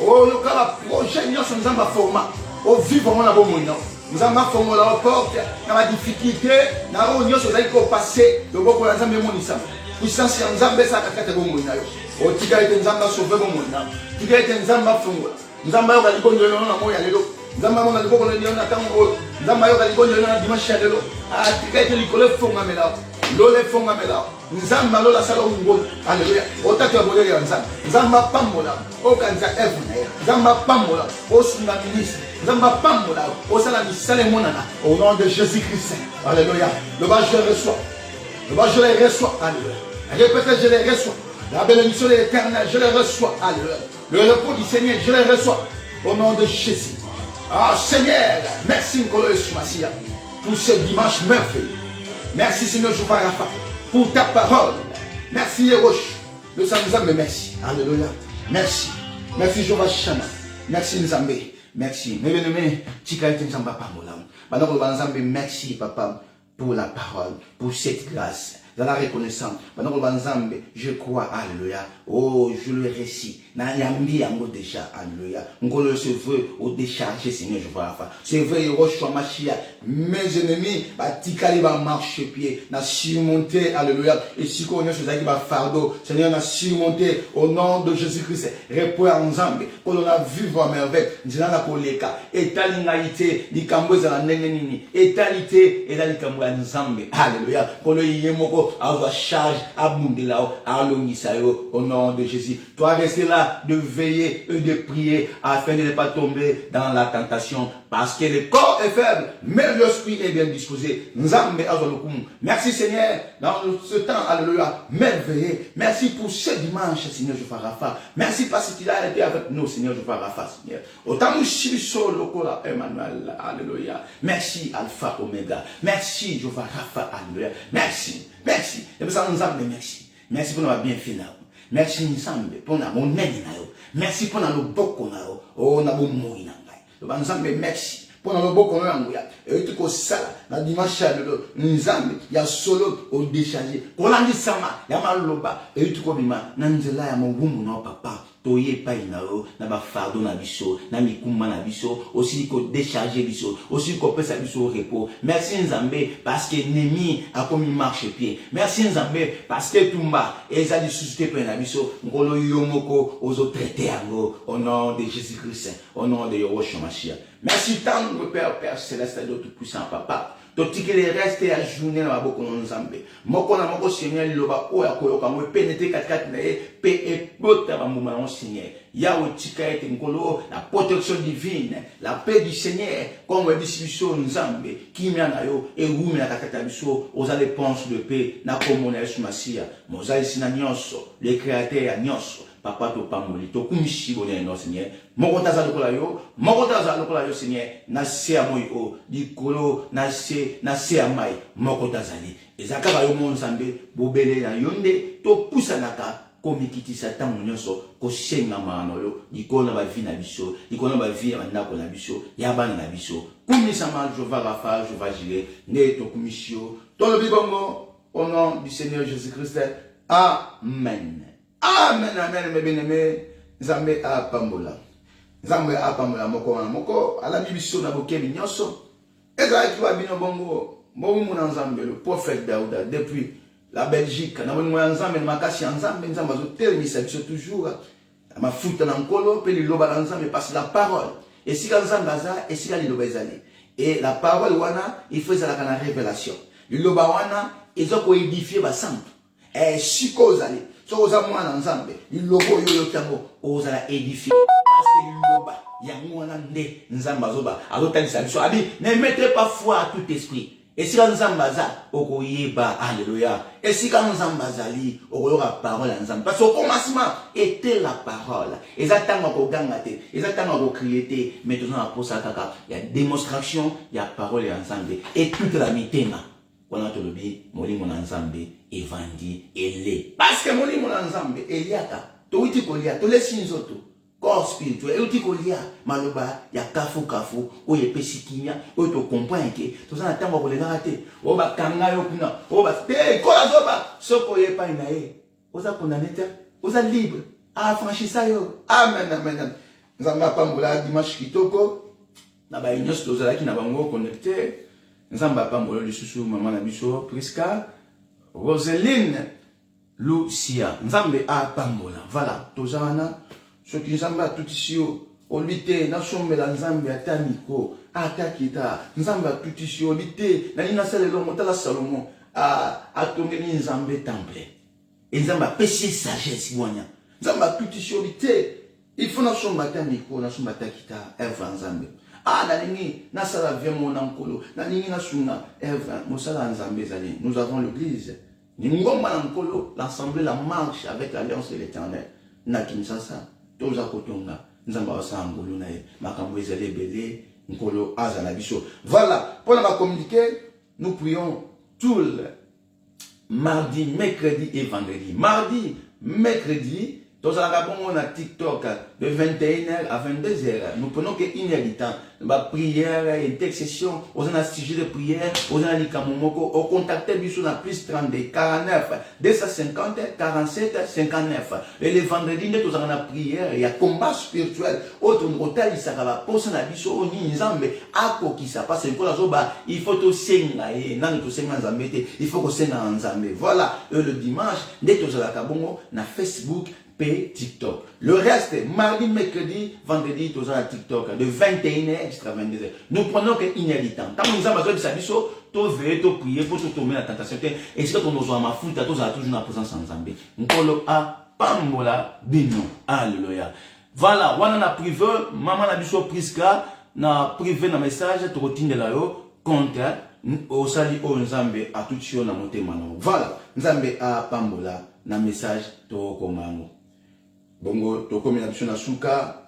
S1: Oh, le cas prochain, nous sommes dans format. Au vivre, on a beau monde. Nous avons formé la porte, dans la difficulté, nous avons passé, nous avons passé, nous avons passé. Puissance ya Nzambe sa kakata bomo na yo. O tika ite Nzamba sauver bomo na. Tika ite Nzamba fungula. Nzamba yo kalikonyo na moya lelo. Nzamba mo na liboko na na tango. Nzamba yo kalikonyo na dimanche lelo. Ah tika ite likole fonga mela. Lole fonga mela. Nzamba lola sala ngolo. Alléluia. O tata bolele ya Nzamba. Nzamba pambola. O kanza evu na ya. Nzamba pambola. O sunga ministre. Nzamba pambola. O sala misale monana. Au nom de Jésus-Christ. Alléluia. Le bas je reçois. Le bas je les reçois. Alléluia. Répétez, je les reçois. La bénédiction de l'Éternel, je les reçois. Alléluia. Le repos du Seigneur, je les reçois. Au nom de Jésus. Ah Seigneur, merci pour ce dimanche merveilleux. Merci Seigneur Jéhovah Rapha pour ta parole. Merci Yerosh. Le Saint-Nzambe, merci. Alléluia. Merci. Merci Jéhovah Shama. Merci Nzambe. Merci. Mes bien-aimés, merci Papa pour la parole, pour cette grâce. la reconnaissance. Pendant que je crois, alléluia. Oh, je le récite. Nayambi yango déjà, alléluia. Ngolo se veut au décharger, Seigneur, je vois. Se veut Yehoshua Mashiach. Mes ennemis, tikali va marcher pied, na surmonter, alléluia. Et si qu'on est sur qui va fardeau, Seigneur, na surmonter au nom de Jésus-Christ. Repos en Zambie. Quand on a vu vos merveilles, Nzela na koleka. Etalingaïté, likambo za nenenini. Etalité, et la likambo ya Nzambe. Alléluia. Quand le yemoko, à la charge, à Bundelao, à l'ongisayo, au nom de Jésus. Toi, restez là, de veiller et de prier, afin de ne pas tomber dans la tentation. Parce que le corps est faible, mais l'esprit est bien disposé. Nzambe azolokum. Merci Seigneur, dans ce temps, alléluia, merveilleux. Merci pour ce dimanche, Seigneur Jehovah Rapha. Merci parce qu'il a été avec nous, Seigneur Jehovah Rapha, Seigneur. Autant nous chibiso lokola Emmanuel, alléluia. Merci Alpha Omega. Merci Jehovah Rapha, alléluia. Merci, merci. Et pour ça, Nzambe, merci. Merci pour nous bien fait là. Merci Nzambe pour nous aide. Merci pour nous beaucoup na yo. Oh, na bo moi na ngai. Nzambe, merci. Pour nous beaucoup na yo. Et tu ko sala na dimanche lelo Nzambe ya solo au décharger. Ko landi sama ya maloba et tu ko bima na nzela ya mobumu na papa. Toye pa inao na ba fardo na biso na mikuma na biso aussi ko décharger biso aussi ko pesa biso au repos. Merci Nzambe parce que ennemi a commis marche pied. Merci Nzambe parce que tumba ezali suscité pe na biso ngolo yomoko ozo traiter yango au nom de Jésus-Christ, au nom de Yehoshua Mashiach. Merci tant Père céleste et tout puissant papa. Totiki les restes à journée na boko Nzambe. Moko na moko Seigneur loba oya koyoka mo pénétrer kat na pe et bota ba muma on Seigneur. Yawe tika ete ngolo la protection divine, la paix du Seigneur comme distribution Nzambe kimia na yo e wumi na kakata biso aux dépenses de paix na komona Yesu Masia. Mozali sina nyonso, le créateur ya nyonso. Papa to pamoli to kumishi bone no Seigneur. Moko taza lokola yo Seigneur. Na se amoy o dikolo na se amai moko tazali. Ezaka ba yo mo Nzambe bobele na yonde to pusanaka komikiti satan nyonso ko senga mano yo dikolo ba vi na biso, dikolo ba vi na ko na biso, ya bana na biso. Kumisa mal Jehovah Rapha, Jehovah Jireh, ne to kumishio. To le bibongo au nom du Seigneur Jésus-Christ. Amen. Amen, amen, mes bien-aimés. Nzambe a pambola. Nzambe a pambola moko ala bibiso na bokebi nyonso. Eza ki wa bino bongo. Mo na Nzambe le prophète Daouda depuis la Belgique. Na mo Nzambe na makasi Nzambe zo termisa biso toujours. Ma futa na nkolo pe li loba na Nzambe parce la parole. Et si Nzambe aza et si li loba ezali. Et la parole wana il faut ça la révélation. Li loba wana ezoko édifier ba simple. Et si kozali so oza mwana Nzambe logo yo tango ozala édifié parce que loba ya mwana nde Nzambe azoba azotalisa biso abi ne mettez pas foi à tout esprit et si Nzambe aza okoyeba alléluia et si Nzambe azali okoyoka parole ya Nzambe parce qu'au commencement était la parole ezatanga ko ganga te ezatanga ko crier te mais tout ça pour ça kaka ya démonstration ya parole ya Nzambe et toute la mitema wana tolobi molimo na Nzambe evandi ele parce que molimo na Nzambe eliaka to uti kolia to lesi nzoto corps spirituel uti kolia maloba ya kafu o yepesi kimia o to comprendre que to sana tamba ko lenga te o ba kanga yo kuna o ba te ko la zoba soko yepa ina e oza condamné te oza libre affranchissa yo amen amen. Nzambe pambola dimanche kitoko na ba nyos to zala ki na bango connecté. Nzamba pambola lisusu maman na biso Priska Roseline Lucia Nzambe a pambola voilà tozana ce qui Nzamba tout ici olite na sombela Nzambe atamiko atakita Nzamba tout ici olite na ina salelo motala Salomon a tongeli Nzambe temple et Nzamba péché sagesse wanya Nzamba tout ici olite il faut na somba atamiko na somba takita Eva Nzambe nalingi nasala vraiment nankolo nalingi nasunga Eva mosala Nzambe zali nous avons l'église Ningomba nankolo l'assemblée la marche avec l'alliance de l'Éternel na Kinshasa toza kotonga Nzamba wasa ngolo na makambo ezali belé nkolo azala biso voilà pour la communiquer nous prions tout le mardi mercredi et vendredi mardi mercredi Tous on a TikTok de 21h à 22h. Nous prenons qu'une heure du temps. La prière, intercession, on a un sujet de prière, on a un camomoko, on contacte sur la plus 32, 49, 250, 47, 59. Et le vendredi, nous avons la prière, il y a combat spirituel. Autre hôtel, il s'agit de poser la biso, on y nzambe, à quoi qui ça passe, il faut tout senga, et non, tout senga nzambe, il faut que senga nzambe. Voilà, le dimanche, dès que vous avez na Facebook, P TikTok. Le reste, mardi, mercredi, vendredi, tous à TikTok, de 21h jusqu'à 22h. Nous prenons qu'une heure du temps. Tant que nous avons besoin de sabiso, tout veiller, tout prier, pour tout tomber la tentation. Et si on nous a ma foule, tous à toujours la présence en Zambé. Nous prenons à Pambola, Bino. Alléluia. Voilà, on a privé, maman a biso Priska, na privé na message, tu retiens de là, contre, au sali au Nzambe, à tout chio na moté mano. Voilà, Nzambe a Pambola, na message, to komango. Bongo, to komi na biso na suka,